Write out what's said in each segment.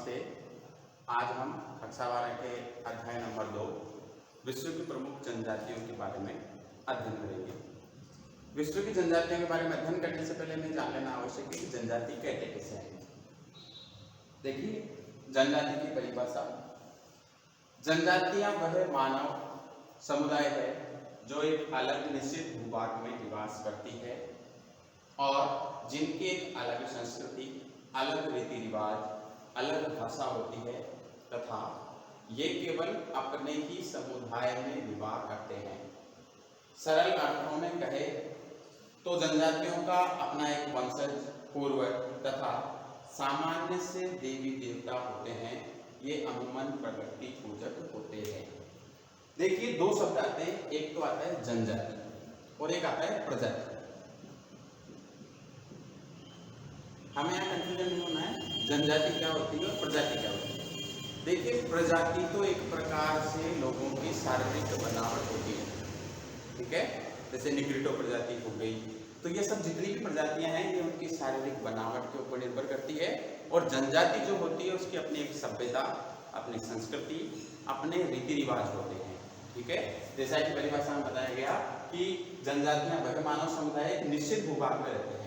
नमस्ते। आज हम कक्षा 12 के अध्याय नंबर 2 विश्व की प्रमुख जनजातियों के बारे में अध्ययन करेंगे। विश्व की जनजातियों के बारे में अध्ययन करने से पहले हमें जान लेना आवश्यक है कि जनजाति कहते कैसे हैं। देखिए, जनजाति की परिभाषा, जनजातियां वह मानव समुदाय है जो एक अलग निश्चित भूभाग में निवास करती है और जिनकी एक अलग संस्कृति, अलग रीति रिवाज, अलग भाषा होती है तथा ये केवल अपने ही समुदाय में विवाह करते हैं। सरल अर्थों में कहे तो जनजातियों का अपना एक वंशज, पूर्वज तथा सामान्य से देवी देवता होते हैं। ये अमूमन प्रकृति पूजक होते हैं। देखिए, दो शब्द आते हैं, एक तो आता है जनजाति और एक आता है प्रजाति। हमें यहाँ कंफ्यूजन नहीं होना है, जनजाति क्या होती है और प्रजाति क्या होती है। देखिए, प्रजाति तो एक प्रकार से लोगों की शारीरिक बनावट होती है, ठीक है। जैसे निग्रिटो प्रजाति हो गई, तो ये सब जितनी भी प्रजातियां हैं ये उनकी शारीरिक बनावट के ऊपर निर्भर करती है। और जनजाति जो होती है उसकी अपनी एक सभ्यता, अपनी संस्कृति, अपने रीति रिवाज होते हैं, ठीक है। जैसा कि परिभाषा में बताया गया कि जनजातियां वह मानव समुदाय एक निश्चित भूभाग में रहते हैं।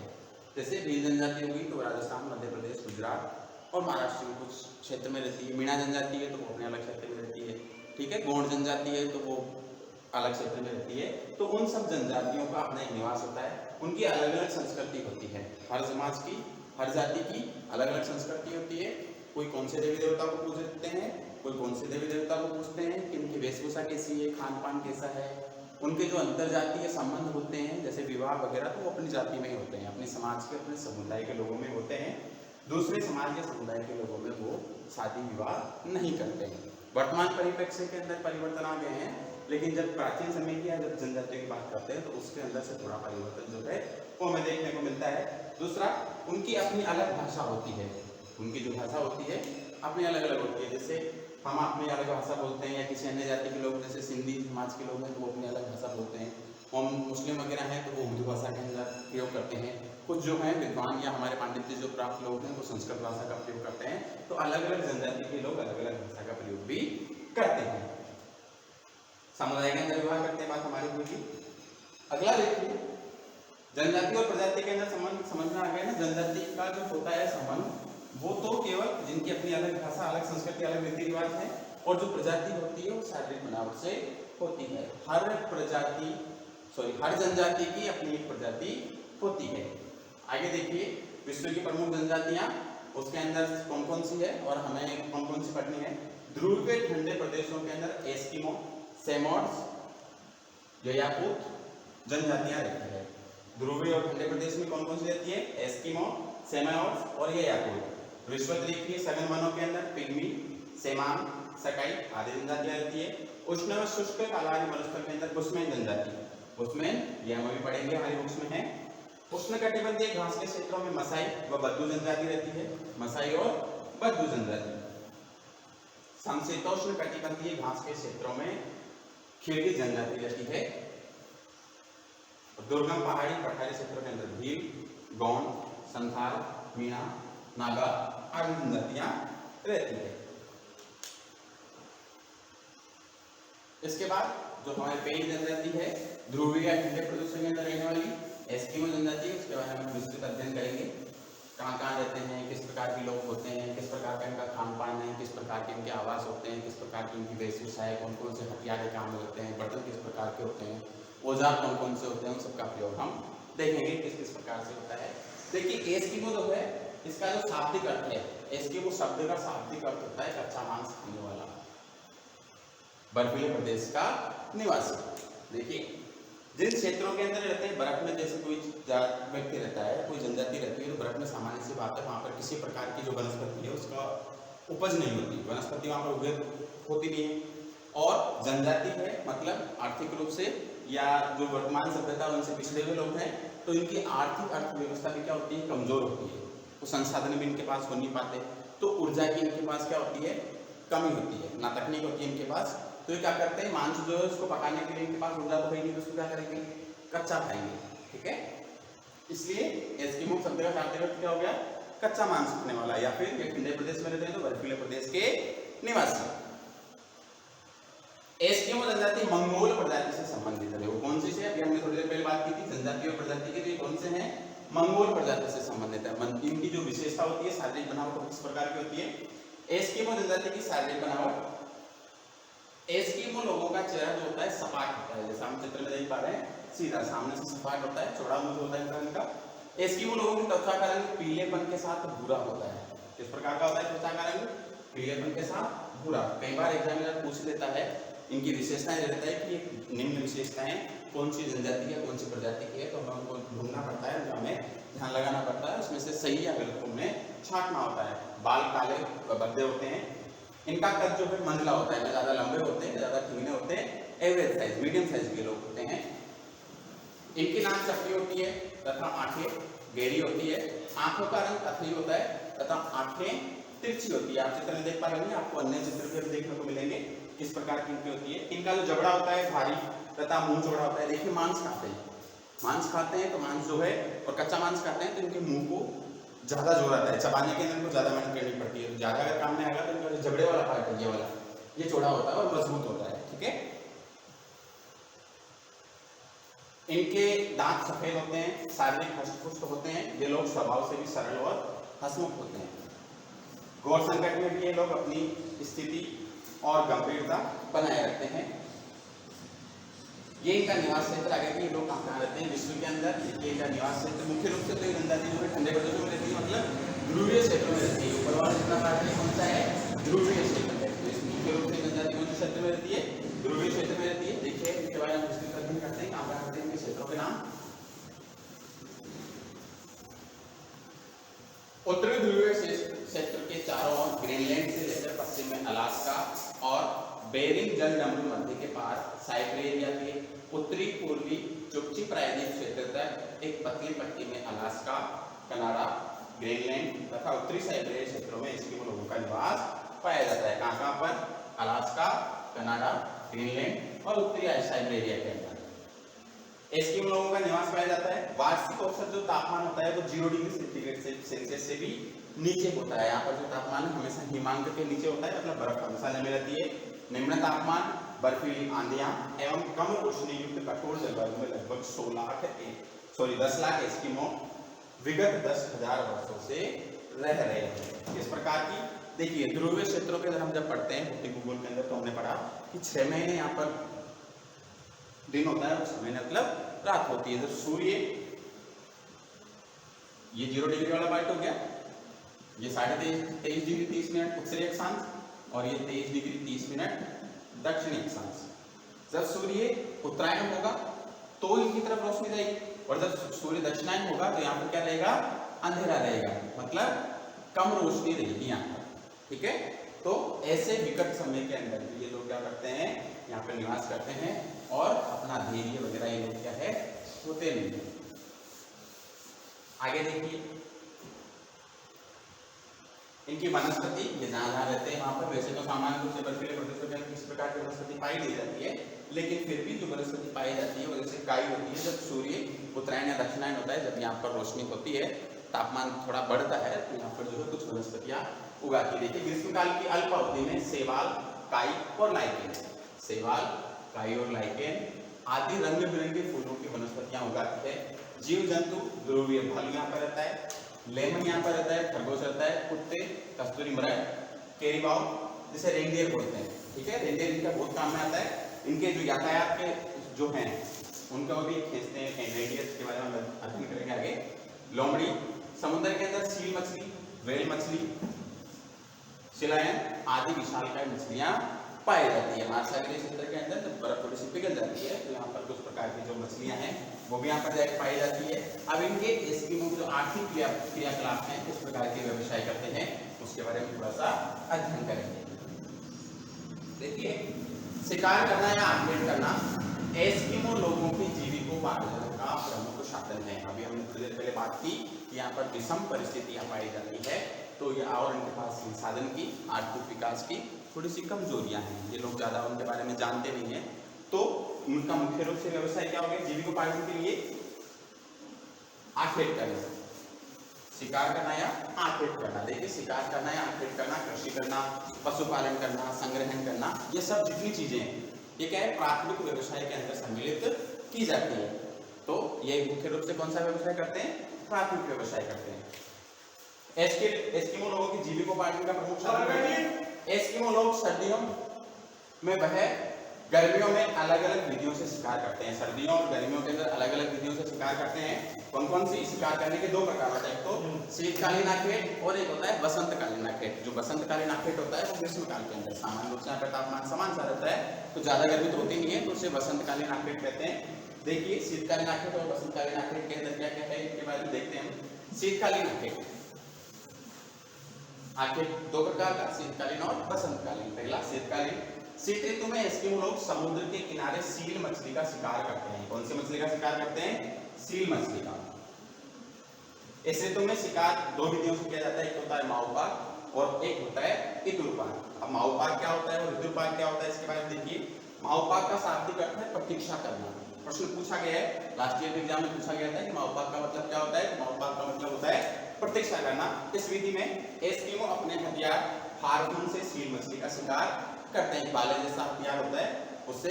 जैसे भील जनजाति होगी तो राजस्थान, मध्य प्रदेश, गुजरात और महाराष्ट्र में कुछ क्षेत्र में रहती है। मीणा जनजाति है तो वो अपने अलग क्षेत्र में रहती है, ठीक है। गौड़ जनजाति है तो वो अलग क्षेत्र में रहती है। तो उन सब जनजातियों का अपना एक निवास होता है, उनकी अलग अलग संस्कृति होती है। हर समाज की, हर जाति की अलग अलग संस्कृति होती है। कोई कौन से देवी देवता को पूजते हैं, कोई कौन से देवी देवता को पूजते हैं, कि उनकी वेशभूषा कैसी है, खान पान कैसा है, उनके जो अंतर जातीय संबंध होते हैं जैसे विवाह वगैरह, तो वो अपनी जाति में ही होते हैं, अपने समाज के, अपने समुदाय के लोगों में होते हैं। दूसरे समाज या समुदाय के लोगों में वो शादी विवाह नहीं करते हैं। वर्तमान परिप्रेक्ष्य के अंदर परिवर्तन आ गए हैं, लेकिन जब प्राचीन समय की या जब जनजातियों की बात करते हैं तो उसके अंदर से थोड़ा परिवर्तन जो है वो हमें देखने को मिलता है। दूसरा, उनकी अपनी अलग भाषा होती है। उनकी जो भाषा होती है अपनी अलग अलग होती है। जैसे हम अपनी अलग भाषा बोलते हैं, या किसी अन्य जाति के लोग जैसे सिंधी समाज के लोग हैं तो वो अपनी अलग भाषा बोलते हैं। हम मुस्लिम वगैरह हैं तो वो उर्दू भाषा के अंदर प्रयोग करते हैं। कुछ जो हैं विद्वान या हमारे पांडित्य जो प्राप्त लोग हैं वो संस्कृत भाषा का प्रयोग करते हैं। तो अलग अलग जनजाति के लोग अलग अलग भाषा का प्रयोग भी करते हैं। समुदाय के अंदर विवाह करते हैं, बात हमारी हुई। अगला देखिए, जनजाति और प्रजाति के अंदर संबंध समझ में आ गया ना। जनजाति का जो होता है संबंध वो तो केवल जिनकी अपनी अलग भाषा, अलग संस्कृति, अलग रीति रिवाज है। और जो प्रजाति होती है वो शारीरिक बनावट से होती है। हर जनजाति की अपनी एक प्रजाति होती है। आगे देखिए, विश्व की प्रमुख जनजातियां, उसके अंदर कौन कौन सी है और हमें कौन कौन सी पढ़नी है। ध्रुव के ठंडे प्रदेशों के अंदर एस्किमो, सेमोड्स, याकूत जनजातियां रहती है। ध्रुवीय और ठंडे प्रदेश में कौन कौन सी रहती है, एस्किमो, सेमोड्स और ये याकूत। विश्वद्वीपीय सघन वनों के अंदर पिग्मी, सेमान, सकाई आदि जनजातियां रहती है। उष्ण व शुष्क कालाहारी मरुस्थल के अंदर बुशमैन जनजाति, बुशमैन ये हम अभी पढ़ेंगे, हमारी बुक्स में है। उष्णकटिबंधीय घास के क्षेत्रों में मसाई व बद्दू जनजाति रहती है, मसाई और बद्दू जनजाति। समशीतोष्ण कटिबंधीय घास के क्षेत्रों में खिलगी जनजाति रहती है। दुर्गम पहाड़ी पठारी क्षेत्रों के अंदर भील, गौंड, संथाल, मीणा, नागा आदि जनजातियां रहती है। इसके बाद जो हमारी पेड़ जनजाति है, ध्रुवीय या ठंडे प्रदेशों के अंदर रहने वाली एस्किमो जनजाति, उसके बारे में हम विस्तृत अध्ययन करेंगे। कहाँ कहाँ रहते हैं, किस प्रकार के लोग होते हैं, किस प्रकार का इनका खान पान है, किस प्रकार के इनके आवास होते हैं, किस प्रकार की इनकी वेशभूषा है, कौन कौन से हथियार के काम में होते हैं, बर्तन किस प्रकार के होते हैं, औजार कौन कौन से होते हैं, उन सबका प्रयोग हम देखेंगे किस किस प्रकार से होता है। देखिए, एस्किमो जो है इसका जो शाब्दिक अर्थ है, एस्किमो शब्द का शाब्दिक अर्थ होता है कच्चा मांस खाने वाला, बर्फीले प्रदेश का निवासी। देखिए, जिन क्षेत्रों के अंदर रहते हैं बर्फ में, जैसे कोई व्यक्ति रहता है, कोई जनजाति रहती है तो बर्फ में सामान्य सी बात है वहाँ पर किसी प्रकार की जो वनस्पति है उसका उपज नहीं होती, वनस्पति वहाँ पर उगे होती नहीं है। और जनजाति है मतलब आर्थिक रूप से या जो वर्तमान सभ्यता उनसे पिछड़े हुए लोग हैं, तो इनकी आर्थिक अर्थव्यवस्था भी क्या होती है, कमजोर होती है। तो संसाधन भी इनके पास हो नहीं पाते, तो ऊर्जा की इनके पास क्या होती है, कमी होती है, ना तकनीक होती है इनके पास। तो ये क्या करते हैं, मांस जो है उसको पकाने के लिए इनके पास ऊर्जा तो है नहीं, तो उसको क्या करेंगे, कच्चा खाएंगे, ठीक है। इसलिए एस्किमो शब्द का शाब्दिक अर्थ क्या हो गया, कच्चा मांस खाने वाला। या फिर ये ठंडे प्रदेश में रहते हैं तो बर्फीले बर्फीले प्रदेश के निवासी। एस्किमो जनजाति मंगोल प्रजाति से संबंधित है। वो कौन सी है? अभी हमने थोड़ी देर पहले बात की थी जनजाति और प्रजाति की, तो ये कौन से हैं? मंगोल प्रजाति से संबंधित है। इनकी जो विशेषता होती है शारीरिक बनावट किस प्रकार की होती है? एस्किमो जनजाति की शारीरिक बनावट, एस्किमो लोगों का चेहरा जो होता है सपाट होता है, जैसा हम चित्र में देख पा रहे हैं, सीधा सामने से सपाट होता है, चौड़ा मुंह होता है इनका। एस्किमो लोगों की त्वचा का रंग पीलेपन के साथ भूरा होता है। किस प्रकार का होता है त्वचा का रंग? पीलेपन के साथ भूरा। कई बार एग्जामिनर पूछ लेता है, इनकी विशेषताएं रहता है कि निम्न विशेषताएं कौन सी जनजाति है, कौन सी प्रजाति की है, तो हमें उनको ढूंढना पड़ता है, हमें ध्यान लगाना पड़ता है, उसमें से सही या गलत को हमें छांटना होता है। बाल काले भद्दे होते हैं, इनका कद जो है मंडला होता है, ज्यादा लंबे होते हैं, ज्यादा ठीने होते हैं, एवरेज साइज मीडियम साइज के लोग होते हैं। इनकी नाक चपटी होती है तथा आंखें गहरी होती है, आंखों का रंग कथई होता है तथा आंखें तिरछी होती है। आप चित्र में देख पा रहे हैं, आपको अन्य चित्र भी देखने को मिलेंगे किस प्रकार की इनकी होती है। इनका जो जबड़ा होता है भारी तथा मुंह चौड़ा होता है। देखिए मांस खाते हैं, मांस खाते हैं तो मांस जो है और कच्चा मांस खाते हैं तो इनके मुंह को ज्यादा जोर आता है, चबाने के अंदर को ज्यादा मेहनत करनी पड़ती है, तो ज्यादा अगर काम में आएगा तो इनका जो जबड़े वाला पार्ट है ये वाला, ये चौड़ा होता है और मजबूत होता है। ठीक है, इनके दांत सफेद होते हैं, शारीरिक हष्ट-पुष्ट होते हैं, ये लोग स्वभाव से भी सरल और हंसमुख होते हैं। घोर संकट में भी ये लोग अपनी स्थिति और गंभीरता बनाए रखते हैं। ये इनका निवास क्षेत्र, आगे कि ये लोग कहाँ रहते हैं विश्व के अंदर, ये इनका निवास क्षेत्र मुख्य रूप से तो ये जनजाति जो है ठंडे प्रदेशों में रहती है, मतलब ध्रुवीय क्षेत्र में रहती है। ऊपर वाला जितना पार्ट है कौन सा है? ध्रुवीय क्षेत्र है। तो इस मुख्य रूप से जनजाति कौन से क्षेत्र में रहती है? ध्रुवीय क्षेत्र में रहती है। देखिए इसके बारे में हम विस्तृत अध्ययन करते हैं, कहाँ करते हैं इनके क्षेत्रों के नाम। उत्तरी ध्रुवीय क्षेत्र के चारों ओर ग्रीनलैंड से लेकर पश्चिम में अलास्का और बेरिंग जलडमरू मध्य के पार साइबेरिया के उत्तरी पूर्वी चुपची प्रायद्वीप क्षेत्र तक एक पतली पट्टी में अलास्का, कनाडा, ग्रीनलैंड तथा उत्तरी साइबेरिया क्षेत्रों में एस्किमो लोगों का निवास पाया जाता है। कहाँ पर? अलास्का, कनाडा, ग्रीनलैंड और उत्तरी साइबेरिया के अंदर एस्किमो लोगों का निवास पाया जाता है। वार्षिक औसत जो तापमान होता है वो 0 डिग्री सेंटीग्रेड सेल्सियस से भी नीचे होता है। यहाँ पर जो तापमान हमेशा हिमांक के नीचे होता है, मतलब बर्फ हमेशा जमी रहती है। निम्न तापमान, बर्फीली आंधियां एवं कम रोशनी युक्त कठोर जलवायु में लगभग 10 लाख एस्किमो विगत 10,000 वर्षों से रह रहे हैं। इस प्रकार की देखिए ध्रुवीय क्षेत्रों के अंदर हम जब पढ़ते हैं भौतिक भूगोल के अंदर तो हमने पढ़ा कि 6 महीने यहाँ पर दिन होता है और 6 महीने मतलब रात होती है। जब सूर्य, ये 0 डिग्री वाला पार्ट हो गया, ये 23.5 डिग्री 30 मिनट उत्तरी अक्षांश और ये 23 डिग्री 30 मिनट दक्षिणी अक्षांश। जब सूर्य उत्तरायण होगा तो इनकी तरफ रोशनी रहेगी और जब सूर्य दक्षिणायन होगा तो यहाँ पर क्या रहेगा? अंधेरा रहेगा, मतलब कम रोशनी रहेगी यहाँ पर। ठीक है, तो ऐसे विकट समय के अंदर भी ये लोग क्या करते हैं? यहाँ पर निवास करते हैं और अपना धैर्य वगैरह ये लोग क्या है होते नहीं है। आगे देखिए इनकी वनस्पति, ये जहाँ जहाँ रहते हैं वहाँ पर वैसे तो सामान्य रूप से बर्फीले प्रदेशों के अंदर किसी प्रकार की वनस्पति पाई नहीं जाती है, लेकिन फिर भी जो वनस्पति पाई जाती है वो जैसे काई होती है। जब सूर्य उत्तरायण या दक्षिणायन होता है, जब यहाँ पर रोशनी होती है, तापमान थोड़ा बढ़ता है, तो यहाँ पर जो है कुछ वनस्पतियाँ उगाती है। ग्रीष्मकाल की अल्प अवधि में सेवाल, काई और लाइकेन, सेवाल, काई और लाइकेन आदि रंग बिरंगे फूलों की वनस्पतियाँ उगाती है। जीव जंतु ध्रुवीय भालू यहाँ पर रहता है, लेमन यहाँ पर रहता है, खरगोश रहता है, कुत्ते, कस्तूरी मृग, कैरीबाउ जिसे रेनडियर बोलते हैं। ठीक है, रेनडियर इनका बहुत काम में आता है। इनके जो यातायात के जो हैं उनका भी खींचते हैं, रेनडियर के बारे में अध्ययन करेंगे आगे। लोमड़ी, समुद्र के अंदर सील मछली, व्हेल मछली, शिलायन आदि विशालकाय मछलियाँ पाई जाती है। महासागरीय क्षेत्र के अंदर जब बर्फ थोड़ी सी पिघल जाती है तो यहाँ पर कुछ प्रकार की जो मछलियाँ हैं वो भी यहाँ पर जाकर पाई जाती है। अब इनके एस्किमो जो आर्थिक क्रियाकलाप हैं, किस प्रकार के व्यवसाय करते हैं, उसके बारे में थोड़ा सा अध्ययन करेंगे। देखिए शिकार करना या आर्केड करना एस्किमो लोगों की जीविकोपार्जन का प्रमुख साधन है। अभी हमने थोड़ी देर पहले बात की कि यहाँ पर विषम परिस्थितियाँ पाई जाती है, तो ये और इनके पास संसाधन की, आर्थिक विकास की थोड़ी सी कमजोरियां हैं। ये लोग ज्यादा उनके बारे में जानते नहीं हैं, तो उनका मुख्य रूप से व्यवसाय क्या हो गया? जीविकोपार्जन के लिए आखेट करना। शिकार करना या आखेट करना। देखिए शिकार करना या आखेट करना, कृषि करना, पशुपालन करना, संग्रहण करना, ये सब जितनी चीजें हैं ये क्या है प्राथमिक व्यवसाय के अंदर सम्मिलित की जाती है। तो ये मुख्य रूप से कौन सा व्यवसाय करते हैं? प्राथमिक व्यवसाय करते हैं। एस्किमो लोगों की जीविकोपार्जन का प्रमुख साधन एस्किमो लोग सर्दियों में वह गर्मियों में अलग अलग विधियों से शिकार करते हैं। सर्दियों और गर्मियों के अंदर अलग अलग विधियों से शिकार करते हैं। कौन कौन सी? शिकार करने के दो प्रकार होते हैं, एक तो शीतकालीन आखेट और एक होता है बसंतकालीन आखेट। जो बसंतकालीन आखेट होता है वो ग्रीष्मकाल के अंदर सामान्य रूप से यहाँ पर तापमान समान सा रहता है, तो ज्यादा गर्मी तो होती नहीं है, तो उसे बसंतकालीन आखेट कहते हैं। देखिए शीतकालीन आखेट और बसंतकालीन आखेट के अंदर क्या क्या है इनके बारे में देखते हैं हम। शीतकालीन आखेट, आखेट दो प्रकार का, शीतकालीन और बसंतकालीन। पहला शीतकालीन, शीत ऋतु में एस्किमो लोग समुद्र के किनारे सील मछली का शिकार करते हैं। कौन सी मछली का शिकार करते हैं? सील मछली का। इस ऋतु में शिकार दो विधियों से किया जाता है, एक होता है माउपाक और एक होता है इतुरपाक। अब माउपाक क्या होता है और इतुरपाक क्या होता है इसके बारे में देखिए। माउपाक का शाब्दिक अर्थ है प्रतीक्षा करना। प्रश्न पूछा गया है, लास्ट ईयर एग्जाम में पूछा गया था कि माउपाक का मतलब क्या होता है। माउपाक का मतलब होता है प्रतीक्षा करना। इस विधि में एस्किमो अपने हथियार हार्पून से सील मछली का शिकार करते हैं। बाले जैसा हथियार होता है उससे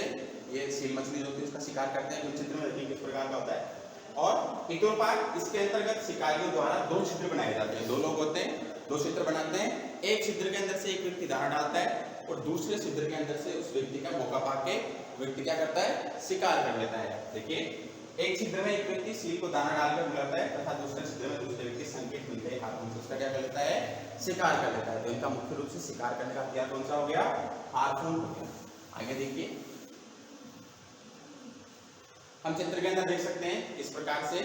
ये सील मछली जो होती है उसका शिकार करते हैं। जो चित्र में देखिए किस प्रकार का होता है। और इतुरपाक, इसके अंतर्गत शिकारियों द्वारा दो छिद्र बनाए जाते हैं। दो लोग होते हैं, दो छिद्र बनाते हैं। एक छिद्र के अंदर से एक व्यक्ति दाना डालता है और दूसरे छिद्र के अंदर से उस व्यक्ति का मौका पाके व्यक्ति क्या करता है? शिकार कर लेता है। देखिए एक छिद्र में एक व्यक्ति सील को दाना डालकर बुलाता है तथा दूसरे छिद्र में दूसरे व्यक्ति संकेत मिलते ही हार्पून से उसका क्या कर लेता है? शिकार कर लेता है। तो इनका मुख्य रूप से शिकार करने का हथियार कौन सा हो गया? हार्पून हो गया। आगे देखिए हम चित्र के अंदर देख सकते हैं इस प्रकार से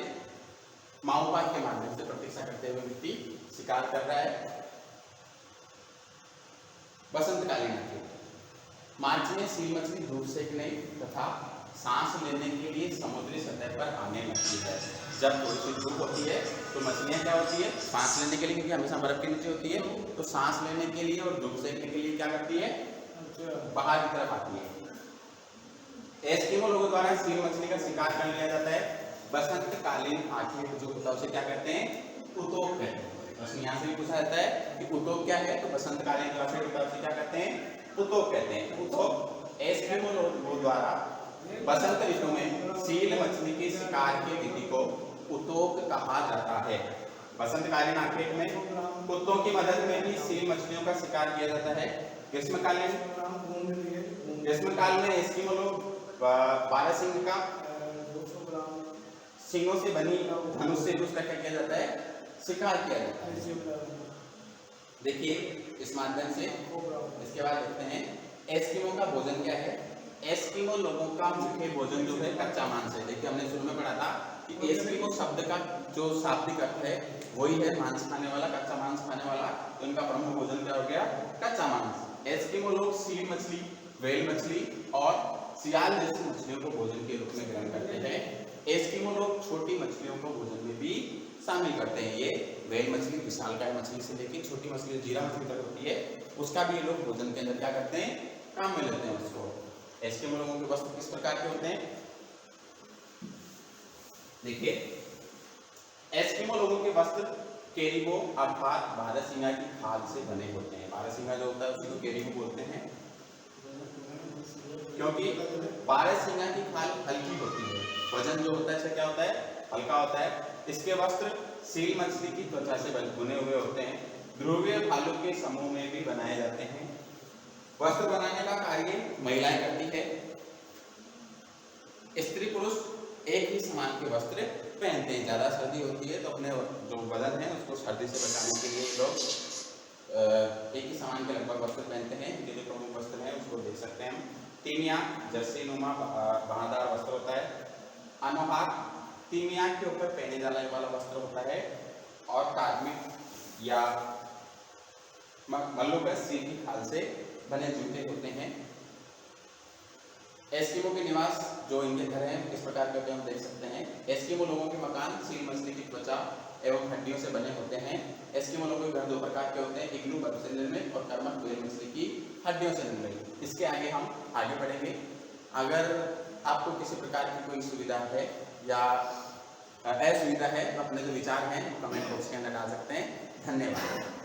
माउपाक के माध्यम से प्रतीक्षा करते हुए व्यक्ति शिकार कर रहा है। बसंतकालीन आखेट, मार्च में सील मछली धूप सेकने तथा सांस लेने के लिए समुद्री सतह पर आने लगती है। जब थोड़ी सी धूप होती है तो मछलियां क्या होती है? सांस लेने के लिए, क्योंकि हमेशा बर्फ के नीचे होती है, तो सांस लेने के लिए और धूप सेकने के लिए क्या करती है? बाहर की तरफ आती है। एस्किमो लोगों द्वारा सील मछली का शिकार कर लिया जाता है। बसंतकालीन आखेट जो होता है उसे क्या कहते हैं? उतोप कहते हैं। प्रश्न यहाँ से भी पूछा जाता है कि उतोप क्या है, तो बसंतकालीन जो आखेट होता है उसे क्या कहते हैं? उतोप कहते हैं। उतोप एस्किमो लोगों द्वारा बसंत ऋतु में सील मछली के शिकार की विधि को उतोप कहा जाता है। बसंतकालीन आखेट में कुत्तों की मदद में भी सील मछलियों का शिकार किया जाता है। ग्रीष्मकाल में एस्किमो लोग 12 सिंह का सिंगों से बनी धनुष से उसका क्या किया जाता है? शिकार किया जाता है। देखिए इस माध्यम से इसके बाद देखते हैं एस्किमो का भोजन क्या है। एस्किमो लोगों का मुख्य भोजन जो है कच्चा मांस है। देखिए हमने शुरू में पढ़ा था कि एस्किमो शब्द का जो शाब्दिक अर्थ है वही है मांस खाने वाला, कच्चा मांस खाने वाला। तो इनका प्रमुख भोजन क्या हो गया? कच्चा मांस। एस्किमो लोग सील मछली, व्हेल मछली और सियाल जैसी मछलियों को भोजन के रूप में ग्रहण करते हैं। एस्किमो लोग छोटी मछलियों को भोजन में भी शामिल करते हैं। ये व्हेल मछली, विशालकाय मछली से लेकर छोटी मछली जीरा मछली तक होती है, उसका भी ये लोग भोजन के अंदर क्या करते हैं? काम में लेते हैं उसको। एस्किमो लोगों के वस्त्र किस प्रकार के होते हैं? देखिए एस्किमो लोगों के वस्त्र केरिबो अर्थात बारहसिंगा की खाल से बने होते हैं। बारहसिंगा जो होता है उसी को केरिबो बोलते हैं, क्योंकि बारहसिंगा की खाल हल्की होती है। वजन जो होता है इसका क्या होता है? हल्का होता है। इसके वस्त्र सील मछली की त्वचा से बुने हुए होते हैं। ध्रुवीय भालू के समूह में भी बनाए जाते हैं। वस्त्र बनाने का कार्य महिलाएं करती है। स्त्री पुरुष एक ही समान के वस्त्र पहनते हैं। ज्यादा सर्दी होती है तो अपने जो बदन है उसको सर्दी से बचाने के लिए लोग एक ही समान के लगभग वस्त्र पहनते हैं। ये जो प्रमुख वस्त्र है उसको देख सकते हैं हम। तीमिया जर्सी नुमा बाहदार वस्त्र होता है। अनोहार तीमिया के ऊपर पहने जाने वाला वस्त्र होता है। और कार्मिक या मल्लुकस सील की खाल से बने जूते होते हैं। एस्किमो के निवास जो इनके घर हैं किस प्रकार के होते हैं हम देख सकते हैं। एस्किमो लोगों के मकान सील मछली की त्वचा एवं हड्डियों से बने होते हैं। एस्किमो लोगों के घर दो प्रकार के होते हैं, इग्लू बर्फ से निर्मित और कर्मठ व्हेल मछली की हड्डियों से निर्मित। इसके आगे हम आगे बढ़ेंगे। अगर आपको किसी प्रकार की कोई सुविधा है या असुविधा है तो अपने जो विचार हैं कमेंट बॉक्स के अंदर डाल सकते हैं। धन्यवाद।